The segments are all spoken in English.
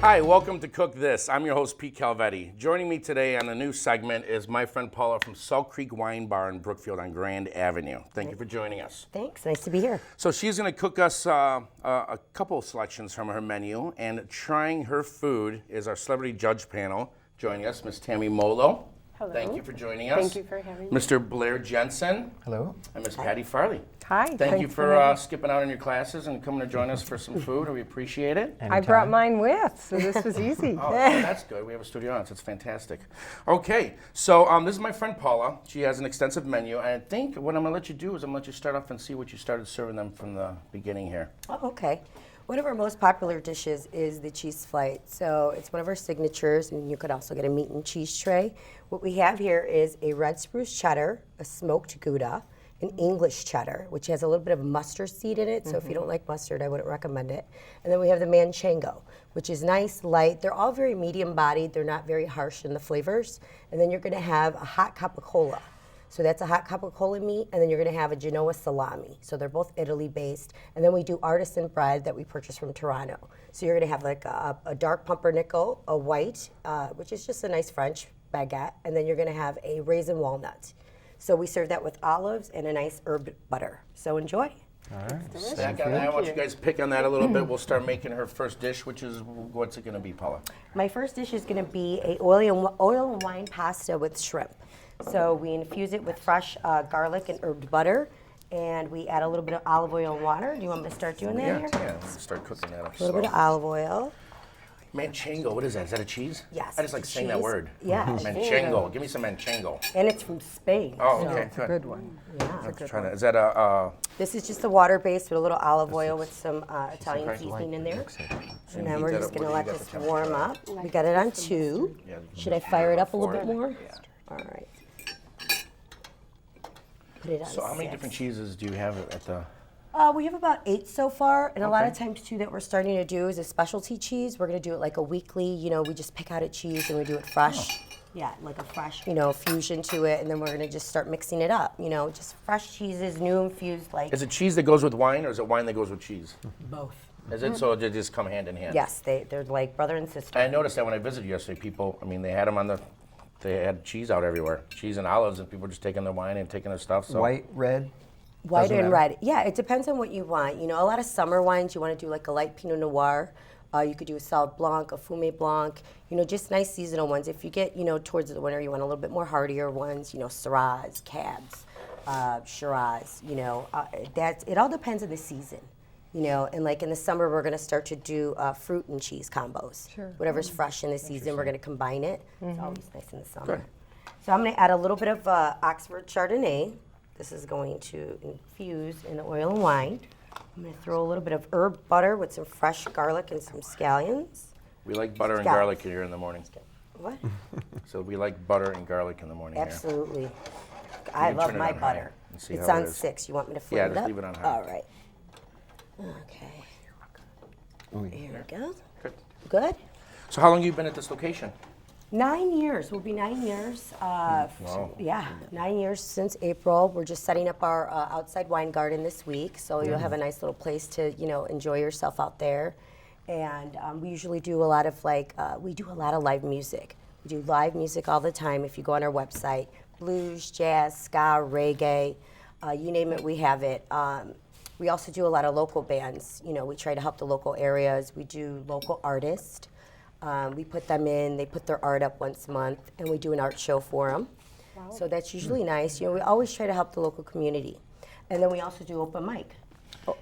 Hi, welcome to Cook This. I'm your host, Pete Calvetti. Joining me today on the new segment is my friend Paula from Salt Creek Wine Bar in Brookfield on Grand Avenue. Thank you for joining us. Thanks, nice to be here. So she's going to cook us a couple of selections from her menu, and trying her food is our celebrity judge panel. Joining us, Miss Tammy Molo. Hello. Thank you for joining us. Thank you for having me. Mr. Blair Jensen. Hello. And Miss Patti Farlee. Hi. Thank you thanks for skipping out on your classes and coming to join us for some food. We appreciate it. I brought mine with, so this was easy. Oh, that's good. We have a studio audience. It's fantastic. Okay, so this is my friend Paula. She has an extensive menu. And I think what I'm going to let you do is I'm going to let you start off and see what you started serving them from the beginning here. Oh, okay. One of our most popular dishes is the cheese flight. So it's one of our signatures, and you could also get a meat and cheese tray. What we have here is a red spruce cheddar, a smoked Gouda, an English cheddar, which has a little bit of mustard seed in it. So if you don't like mustard, I wouldn't recommend it. And then we have the manchego, which is nice, light. They're all very medium bodied. They're not very harsh in the flavors. And then you're going to have a hot capicola. So that's a hot capicola meat, and then you're going to have a Genoa salami. So they're both Italy-based. And then we do artisan bread that we purchase from Toronto. So you're going to have like a dark pumpernickel, a white, which is just a nice French baguette, and then you're going to have a raisin walnut. So we serve that with olives and a nice herb butter. So enjoy. All right. Snack on that. I want you guys to pick on that a little bit. We'll start making her first dish, which is, what's it going to be, Paula? My first dish is going to be a oil and wine pasta with shrimp. So we infuse it with fresh garlic and herb butter, and we add a little bit of olive oil and water. Do you want me to start doing that here? Yeah, let's start cooking that up. A little bit of olive oil. Manchego, what is that? Is that a cheese? Yes. I just like saying that cheese. word. Yeah. Manchego. Give me some manchego. And it's from Spain. Oh, so- okay, It's a good one. Yeah. I'm trying to, is that a, This is just a water base with a little olive oil with some Italian seasoning in there. And then we're just going to let this warm up. We got it on 2. Should I fire it up a little bit more? All right. Put it on so how many 6. different cheeses do you have at the? We have about 8 so far, and a lot of times too that we're starting to do is a specialty cheese. We're going to do it like a weekly, we just pick out a cheese and we do it fresh. Yeah, like a fresh, fusion to it, and then we're going to just start mixing it up, just fresh cheeses, new infused, like. Is it cheese that goes with wine, or is it wine that goes with cheese? Both. Is it? So they just come hand in hand? Yes, they're like brother and sister. I noticed that when I visited yesterday, people, they had them they had cheese out everywhere, cheese and olives, and people were just taking their wine and taking their stuff. So. White, red? White Doesn't and matter. red. Yeah, it depends on what you want. A lot of summer wines, you want to do like a light Pinot Noir. You could do a Sauv Blanc, a Fumé Blanc, just nice seasonal ones. If you get, towards the winter, you want a little bit more heartier ones, Syrahs, Cabs, Shiraz, it all depends on the season. And like in the summer, we're going to start to do fruit and cheese combos. Sure. Whatever's fresh in the season, we're going to combine it. It's always nice in the summer. Good. So I'm going to add a little bit of Oxford Chardonnay. This is going to infuse in the oil and wine. I'm going to throw a little bit of herb butter with some fresh garlic and some scallions. We like butter and Scallions. garlic here in the morning. What? So we like butter and garlic in the morning Absolutely. I can love turn it my on high butter. and see It's how it on is. 6. You want me to flip Yeah, it just up? leave it on high. All right. Okay. Here we go. Good. Good? So how long have you been at this location? 9 years. Will be 9 years. Wow. Yeah, 9 years since April. We're just setting up our outside wine garden this week, so you'll have a nice little place to enjoy yourself out there. And we usually do a lot of live music. We do live music all the time. If you go on our website, blues, jazz, ska, reggae, you name it, we have it. We also do a lot of local bands. We try to help the local areas. We do local artists. We put them in, they put their art up once a month, and we do an art show for them. Wow. So that's usually nice. We always try to help the local community. And then we also do open mic.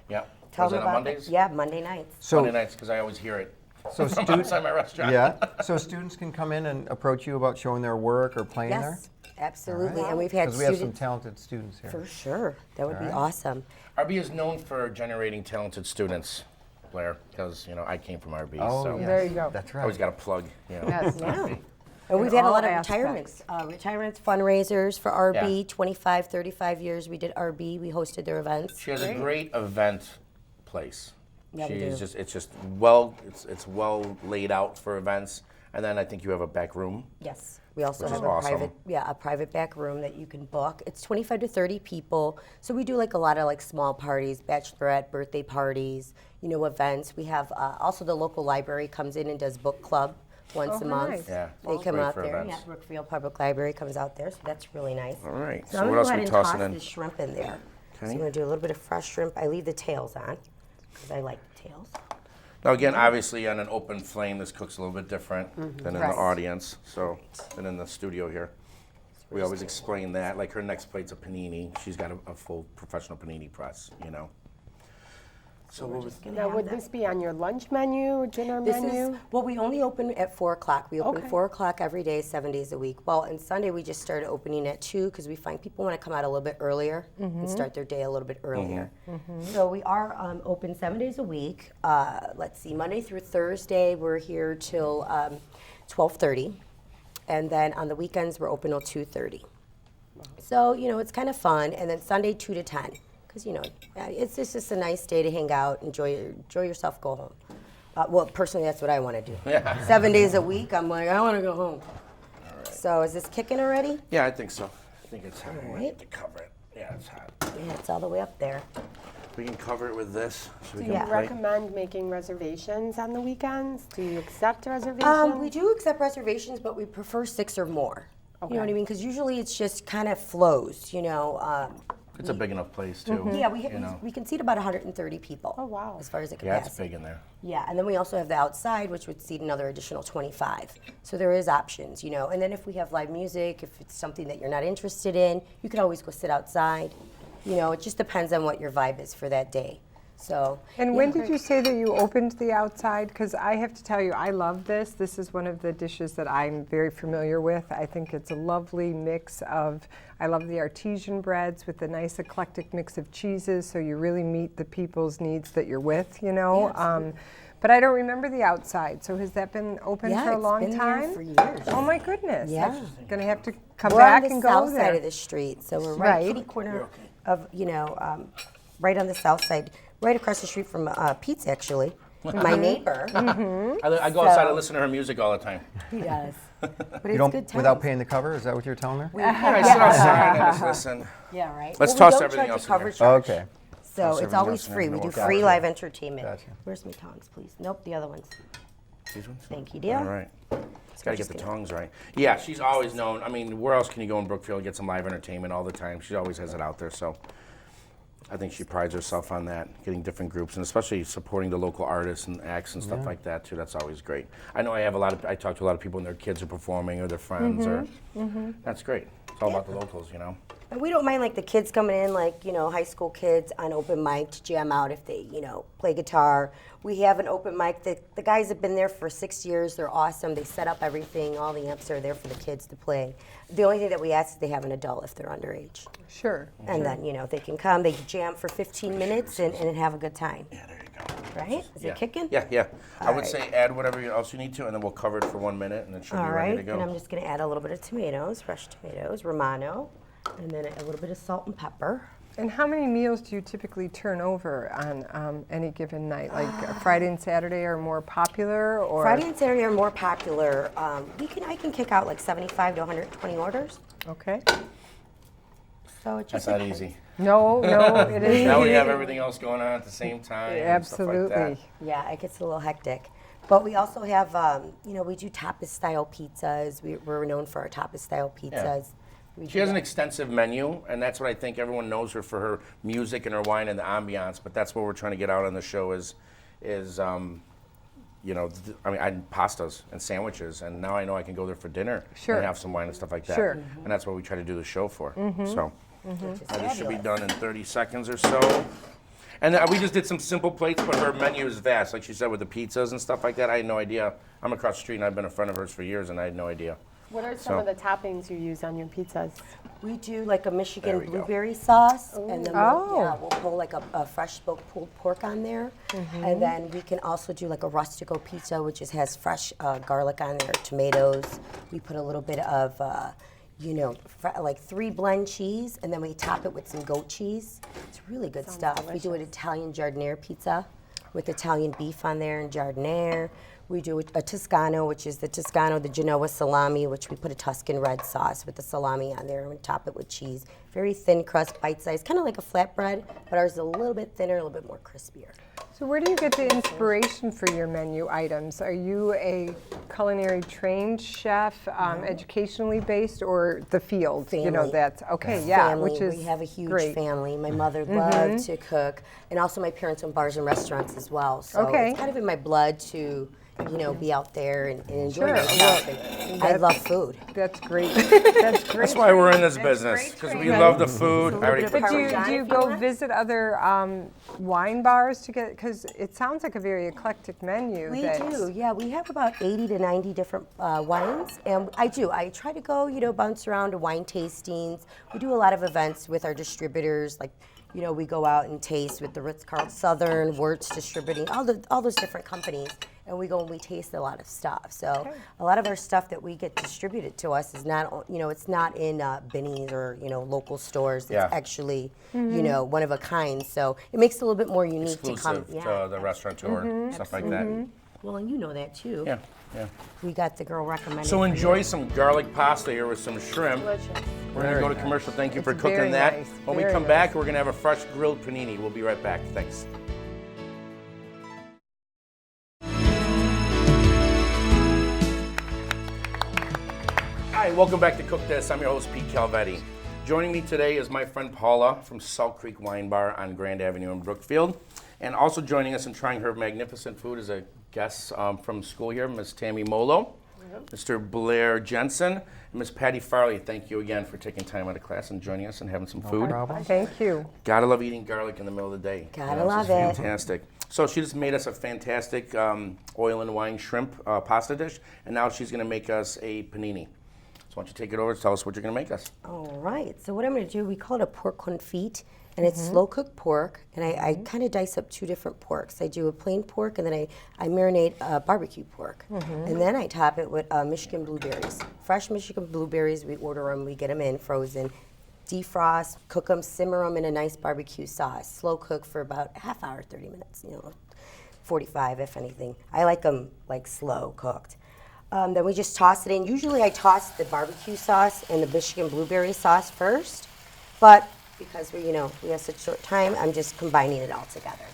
Yeah. Tell Was them it on about Mondays? that. Yeah, Monday nights. Monday nights, because I always hear it. So from outside my restaurant. Yeah. So students can come in and approach you about showing their work or playing there? Yes, absolutely. All And right. we've had Because we have some students. talented students here. For sure. That would be right. awesome. RB is known for generating talented students, Blair, because I came from RB, Oh, so yes. There you go. That's I right. always got to plug. Yes. Yeah. And we've had a all lot of aspects. retirements, fundraisers for RB, Yeah. 25, 35 years we did RB. We hosted their events. She has a great event place. Yeah, we She's do. just it's well laid out for events. And then I think you have a back room. Yes. We also Which have is a awesome. private back room that you can book. It's 25 to 30 people. So we do like a lot of like small parties, bachelorette, birthday parties, you know, events. We have also the local library comes in and does book club once a month. nice. Yeah, They it's come great out for there. events. Yeah, Brookfield Public Library comes out there, so that's really nice. All right. So, So I'm what gonna else go are ahead we and tossing toss in? this shrimp in there. So Okay. I'm gonna do a little bit of fresh shrimp. I leave the tails on because I like the tails. Now again, obviously on an open flame, this cooks a little bit different than in Right. the audience, so than in the studio here. We always explain that. Like her next plate's a panini. She's got a full professional panini press, you know. So what was, Now, would this be on your lunch menu, dinner This menu? is, well, we only open at 4 o'clock. We open Okay. 4 o'clock every day, 7 days a week. Well, on Sunday, we just started opening at 2 because we find people want to come out a little bit earlier and start their day a little bit earlier. So we are open 7 days a week. Let's see, Monday through Thursday, we're here till 12:30. And then on the weekends, we're open till 2:30. So, you know, it's kind of fun. And then Sunday, 2 to 10. Because, you know, it's just a nice day to hang out, enjoy yourself, go home. Well, personally, that's what I want to do. 7 days a week, I'm like, I want to go home. So is this kicking already? yeah, I think so. I think it's hot. We might right. have to cover it. Yeah, it's hot. Yeah, it's all the way up there. We can cover it with this, so we can Yeah. Do you plate. recommend making reservations on the weekends? Do you accept reservations? We do accept reservations, but we prefer 6 or more. You know what I mean? Because usually it's just kind of flows, you know. It's a big enough place too. Yeah, you know. we can seat about 130 people. Oh, wow. As far as the Yeah, capacity. it's big in there. Yeah, and then we also have the outside, which would seat another additional 25. So there is options, you know. And then if we have live music, if it's something that you're not interested in, you can always go sit outside. You know, it just depends on what your vibe is for that day. So. And when did you say that you opened the outside? Because I have to tell you, I love this. This is one of the dishes that I'm very familiar with. I think it's a lovely mix of, I love the artesian breads with the nice eclectic mix of cheeses, so you really meet the people's needs that you're with, you know. But I don't remember the outside. So has that been open Yeah, for a it's long been there time? for years. Oh my goodness! Yeah. I'm gonna have to come We're back on the and go south there. side of the street, so we're right Right. kitty corner of, you know, right on the south side, right across the street from Pete's, actually. My neighbor. I go outside So- and listen to her music all the time. He does. But You it's don't, good times. without paying the cover, is that what you're telling her? Yeah, I sit outside and just listen. Yeah, right. Let's Well, toss we don't everything charge else a in cover there. charge. Okay. So Toss it's everything always else in there free. and We then do we'll free gotcha. live entertainment. Gotcha. Where's my tongs, please? Nope, the other ones. These ones? Thank you, dear. All right. Gotta get just the gonna- tongs right. Yeah, she's always known. I mean, where else can you go in Brookfield and get some live entertainment all the time? She always has it out there, so I think she prides herself on that, getting different groups, and especially supporting the local artists and acts and stuff like that too. That's always great. I know I talk to a lot of people and their kids are performing or their friends, or that's great. It's all about the locals, you know. And we don't mind like the kids coming in, like, you know, high school kids on open mic to jam out if they, you know, play guitar. We have an open mic that the guys have been there for 6 years. They're awesome. They set up everything. All the amps are there for the kids to play. The only thing that we ask is they have an adult if they're underage. Sure. And then, you know, they can come, they can jam for 15 minutes and have a good time. Yeah, there you go. Right? Is it kicking? Yeah. I would right. say add whatever else you need to, and then we'll cover it for 1 minute, and it should be All ready right. to And I'm go. just going to add a little bit of tomatoes, fresh tomatoes, Romano, and then a little bit of salt and pepper. And how many meals do you typically turn over on any given night? Like Friday and Saturday are more popular, or Friday and Saturday are more popular. I can kick out like 75 to 120 orders. Okay. So it That's just not depends. easy. No, it is. Now we have everything else going on at the same time. and stuff like that. Absolutely. Yeah, it gets a little hectic. But we also have, we do tapas-style pizzas. We're known for our tapas-style pizzas. We She do has an that. extensive menu, and that's what I think everyone knows her for, her music and her wine and the ambiance. But that's what we're trying to get out on the show is pastas and sandwiches. And now I know I can go there for dinner Sure. and have some wine and stuff like that. Sure. And that's what we try to do the show for. So Which is this should be fabulous. done in 30 seconds or so. And we just did some simple plates, but her menu is vast. Like she said, with the pizzas and stuff like that, I had no idea. I'm across the street, and I've been a friend of hers for years, and I had no idea. What are some So- of the toppings you use on your pizzas? We do like a There Michigan we go. blueberry sauce, and then Oh. we'll pull like a fresh smoked pulled pork on there, and then we can also do like a rustico pizza, which has fresh garlic on there, tomatoes. We put a little bit of, like 3 blend cheese, and then we top it with some goat cheese. It's really good stuff. We do an Italian giardiniera pizza with Italian beef on there and giardiniera. We do a Toscano, which is the Toscano, the Genoa salami, which we put a Tuscan red sauce with the salami on there and top it with cheese. Very thin crust, bite-sized, kind of like a flatbread, but ours is a little bit thinner, a little bit more crispier. So where do you get the inspiration for your menu items? Are you a culinary trained chef, educationally based, or the field? You know, Family. that's, okay, yeah, Family. which is We have a huge great. family. My mother loved to cook, and also my parents own bars and restaurants as well. So Okay. it's kind of in my blood to, be out there and enjoy Sure. myself. And I love food. That's great. That's great. That's why we're in this That's business, great because we training. love the food. I already bit of But do you Parmesan, if go you want. visit other wine bars to get, because it sounds like a very eclectic menu. We that's- do, yeah. We have about 80 to 90 different wines, and I try to go, bounce around to wine tastings. We do a lot of events with our distributors, like, we go out and taste with the Ritz-Carlton Southern, Wirtz Distributing, all those different companies, and we go and we taste a lot of stuff. So a lot of our stuff that we get distributed to us is not, it's not in Binny's or, local stores. It's Yeah. actually, one of a kind. So it makes it a little bit more unique to come. exclusive to the restaurateur, stuff like that. Well, and you know that too. Yeah, yeah. We got the girl recommended. So for enjoy you. some garlic pasta here with some shrimp. Delicious. We're going to go to commercial. Thank you for It's cooking very that. nice, When we very come nice. back, we're going to have a fresh grilled panini. We'll be right back. Thanks. Hi, welcome back to Cook This. I'm your host, Pete Calvetti. Joining me today is my friend Paula from Salt Creek Wine Bar on Grand Avenue in Brookfield. And also joining us and trying her magnificent food is a guest from school here, Miss Tammy Molo, Mr. Blair Jensen, and Miss Patti Farlee. Thank you again for taking time out of class and joining us and having some food. Thank you. Gotta love eating garlic in the middle of the day. Gotta This love is it. Fantastic. So she just made us a fantastic oil and wine shrimp pasta dish, and now she's gonna make us a panini. So why don't you take it over and tell us what you're gonna make us. All right. So what I'm going to do, we call it a pork confit, and it's slow cooked pork. And I kind of dice up two different porks. I do a plain pork, and then I marinate barbecue pork, and then I top it with Michigan blueberries, fresh Michigan blueberries. We order them, we get them in frozen, defrost, cook them, simmer them in a nice barbecue sauce. Slow cook for about a half hour, 30 minutes. 45 if anything. I like them like slow cooked. Then we just toss it in. Usually I toss the barbecue sauce and the Michigan blueberry sauce first, but because we have such short time, I'm just combining it all together.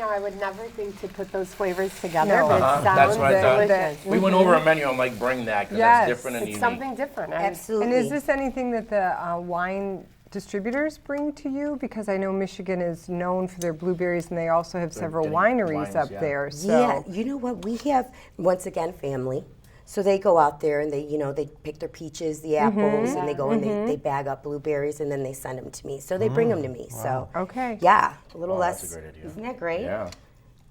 I would never think to put those flavors together, No. but it That's sounds what I thought. delicious. We went over a menu. I'm like, bring that because Yes. that's different and It's unique. something different. Absolutely. And is this anything that the wine distributors bring to you? Because I know Michigan is known for their blueberries, and they also have several getting wineries wines, up yeah. there. So Yeah, you know what? We have, once again, family. So they go out there and they pick their peaches, the apples, and they go and they bag up blueberries and then they send them to me. So they bring them to me. So Okay. yeah, a little Oh, less. that's a great idea. Isn't that great? Yeah.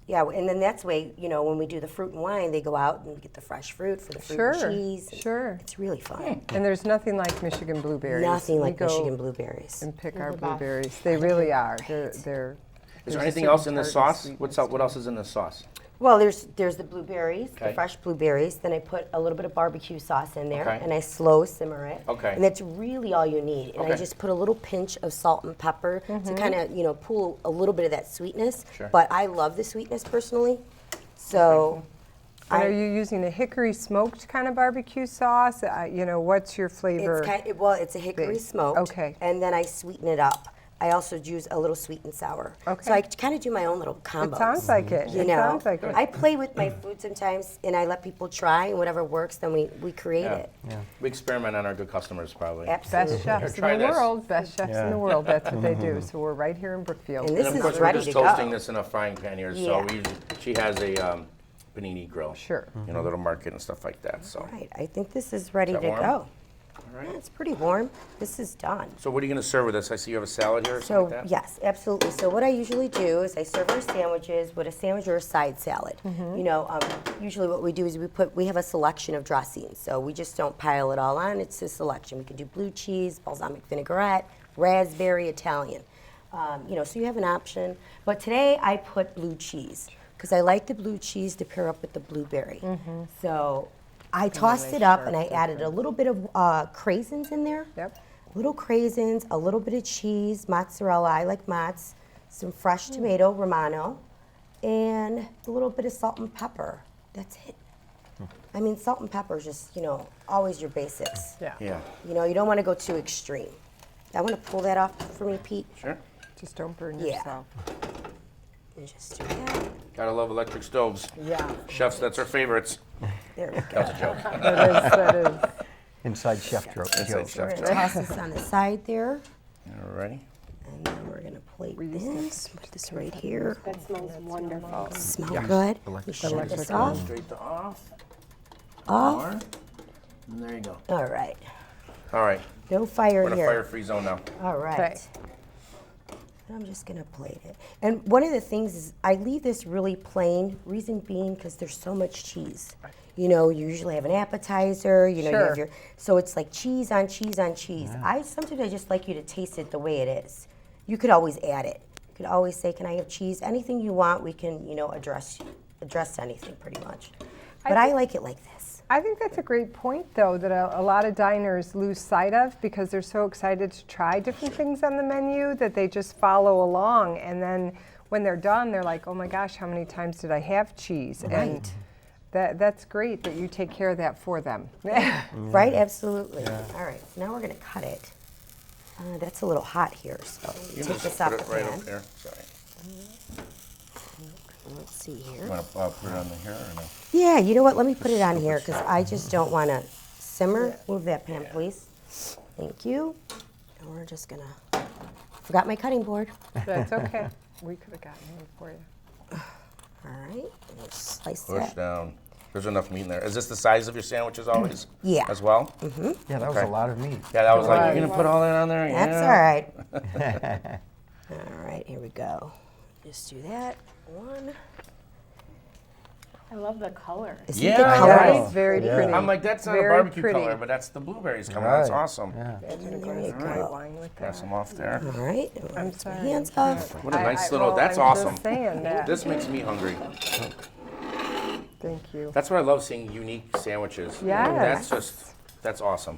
Yeah, and then that's way, when we do the fruit and wine, they go out and get the fresh fruit for the fruit Sure, and cheese. and sure. It's really fun. And there's nothing like Michigan blueberries. Nothing We like go Michigan blueberries. and pick our the best. blueberries. They really are. They're Is there's there a anything certain else in this tart and sauce? sweetness What else is in this sauce? Well, there's the blueberries, Okay. the fresh blueberries. Then I put a little bit of barbecue sauce in there, Okay. and I slow simmer it. Okay. And that's really all you need. And I Okay. just put a little pinch of salt and pepper to kind of pull a little bit of that sweetness. Sure. But I love the sweetness personally, so. And are you using a hickory smoked kind of barbecue sauce? What's your flavor? It's a hickory base? smoked. Okay. And then I sweeten it up. I also use a little sweet and sour. Okay. So I kind of do my own little combos. It sounds like it. You It know, sounds like it. I play with my food sometimes, and I let people try, and whatever works, then we create it. We experiment on our good customers, probably. Absolutely. Best chefs Try in the this. world. Best chefs in the world. That's what they do. So we're right here in Brookfield. And this And of is course, we're ready just to toasting go. this in a frying pan here. Yeah. So she has a panini grill. Sure. That'll market and stuff like that. So. Right, I think this is ready Is to that warm? go. All right. Yeah, it's pretty warm. This is done. So what are you going to serve with this? I see you have a salad here or So something like that? yes, absolutely. So what I usually do is I serve our sandwiches with a sandwich or a side salad. Usually what we do is we have a selection of dressings. So we just don't pile it all on. It's a selection. We can do blue cheese, balsamic vinaigrette, raspberry, Italian. So you have an option. But today I put blue cheese because I like the blue cheese to pair up with the blueberry. So I tossed it up and I added a little bit of craisins in there. Yep. Little craisins, a little bit of cheese, mozzarella, I like mozz, some fresh tomato, Romano, and a little bit of salt and pepper. That's it. I mean, salt and pepper is just, always your basics. Yeah. Yeah. You don't want to go too extreme. I want to pull that off for me, Pete. Sure. Just don't burn Yeah. yourself. And just do that. Gotta love electric stoves. Yeah. Chefs, that's our favorites. There we go. That was a joke. That is. Inside chef joke. Inside chef We're joke. going to toss this on the side there. Alrighty. And then we're going to plate this. Put this right here. That smells wonderful. Smell good. We shut this off. Straight to off. Off. More. And there you go. All right. All right. No fire We're in a here. fire-free zone now. All right. Okay. I'm just gonna plate it. And one of the things is I leave this really plain, reason being because there's so much cheese. You usually have an appetizer, you have Sure. your, so it's like cheese on cheese on cheese. Sometimes I just like you to taste it the way it is. You could always add it. You could always say, can I have cheese? Anything you want, we can, address anything pretty much. But I like it like this. I think that's a great point, though, that a lot of diners lose sight of because they're so excited to try different things on the menu that they just follow along. And then when they're done, they're like, oh my gosh, how many times did I have cheese? Right. And that's great that you take care of that for them. Right? Absolutely. All right, so now we're gonna cut it. That's a little hot here, so You take just this put off it the right pan. up here. Sorry. Let's see here. You want to put it on the here or no? Yeah, you know what? Let me put it on here because I just don't want to simmer. Move that pan, please. Thank you. And we're just gonna. Forgot my cutting board. That's okay. We could have gotten one for you. All right. And slice Push that. down. There's enough meat in there. Is this the size of your sandwiches always? Yeah. As well? Yeah, that was Okay. a lot of meat. Yeah, that was like, Right. you're going to put all that on there? That's Yeah. all right. All right. Here we go. Just do that. One. I love the color. Isn't Yeah, the I color? know. It's very Yeah. pretty. I'm like, that's not Very a barbecue pretty. color, but that's the blueberries coming. That's Right. awesome. Yeah. There you Great go. wine with Pass that. them off there. All right. I'm Rinse my sorry. hands off. What a nice little, well, that's I'm awesome. Just saying that. This makes me hungry. Thank you. That's what I love, seeing unique sandwiches. Yes. That's awesome.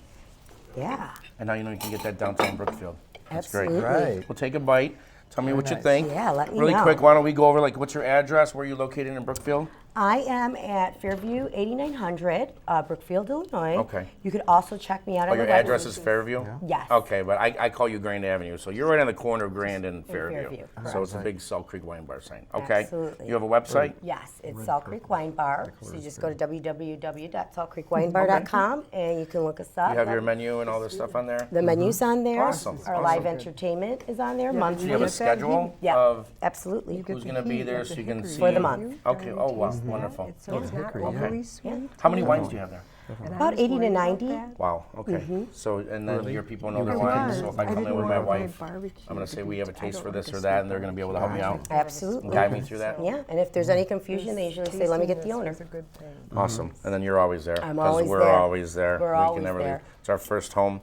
Yeah. And now you know you can get that downtown Brookfield. That's great. Absolutely. Right. We'll take a bite. Tell me what you nice. think. Yeah, let me Really know. quick, why don't we go over, like, what's your address? Where are you located in Brookfield? I am at Fairview 8900, Brookfield, Illinois. Okay. You could also check me out Oh, on your the address website. is Fairview? Yes. Okay, but I call you Grand Avenue, so you're right on the corner of Grand and Fairview. Fairview, So it's a big Salt Creek Wine Bar sign. Okay. Absolutely. You have a website? Yes, it's Salt Creek Wine Bar. So you just go to www.saltcreekwinebar.com and you can look us up. You have your menu and all this stuff on there? The menu's on there. Awesome, Our live awesome. entertainment is on there Do monthly. you have a Get that schedule Yeah, of absolutely. who's going to be there so you can see? For the month. Okay, oh, wow, wonderful. So it's not hickory, overly sweet. How many wines do you have there? and I About was 80 to worried about 90. that. Wow, okay. So, and then your people know their It wines, was. so if I come didn't in with want my my wife, barbecue I'm going to say we have a I taste don't for like this a or that, sweet and they're going to be able to help me out. Absolutely. Guide me through that? Yeah, and if there's any confusion, they usually say, let me get the owner. It's a good thing. Awesome. And then you're always there. I'm 'cause always we're there. always there. We're We always can never there. leave. It's our first home.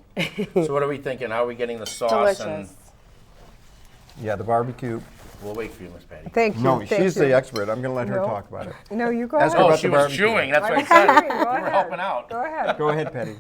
So what are we thinking? How are we getting the sauce? And Delicious. Yeah, the barbecue. we'll wait for you, Miss Patti. Thank you. No, thank she's you. the expert. I'm going to let her No. talk about it. No, you go Ask her ahead. Oh, about she the was barbecue. chewing. That's what I I'm said. sorry, go You were ahead. helping out. Go ahead. Go ahead, Patti.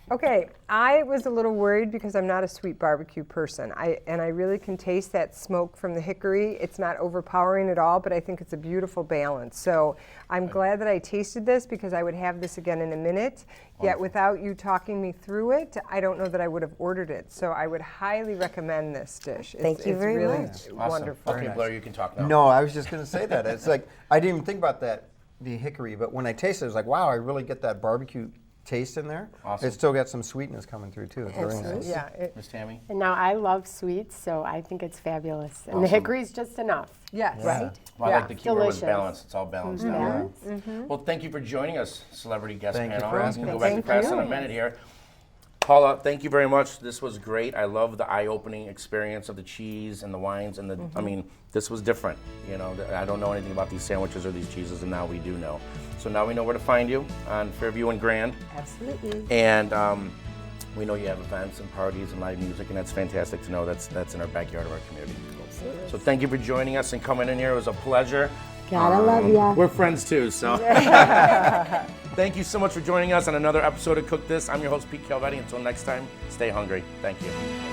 Okay, I was a little worried because I'm not a sweet barbecue person. I really can taste that smoke from the hickory. It's not overpowering at all, but I think it's a beautiful balance. So I'm glad that I tasted this because I would have this again in a minute. Yet without you talking me through it, I don't know that I would have ordered it. So I would highly recommend this dish. Thank you very really much. Awesome. wonderful. Okay, Blair, you can talk now. No, I was just going to say that. It's like, I didn't even think about that, the hickory, but when I tasted it, I was like, wow, I really get that barbecue taste in there. Awesome. It's still got some sweetness coming through, too. It's very nice. Yeah, Miss Tammy? And now I love sweets, so I think it's fabulous. And the hickory's just enough. yes. Right? Well, I Yeah. like the key word was Delicious. balance. It's all balanced now. Well, thank you for joining us, celebrity guest Thank you panel. for asking We'll us. go back to Thank class in a you. minute here. Paula, thank you very much. This was great. I love the eye-opening experience of the cheese and the wines and the. I mean, this was different. You know, I don't know anything about these sandwiches or these cheeses, and now we do know. So now we know where to find you on Fairview and Grand, Absolutely. and we know you have events and parties and live music, and that's fantastic to know. That's in our backyard of our community. So thank you for joining us and coming in here. It was a pleasure. Gotta love ya. We're friends too, so. Thank you so much for joining us on another episode of Cook This. I'm your host, Pete Calvetti. Until next time, stay hungry. Thank you.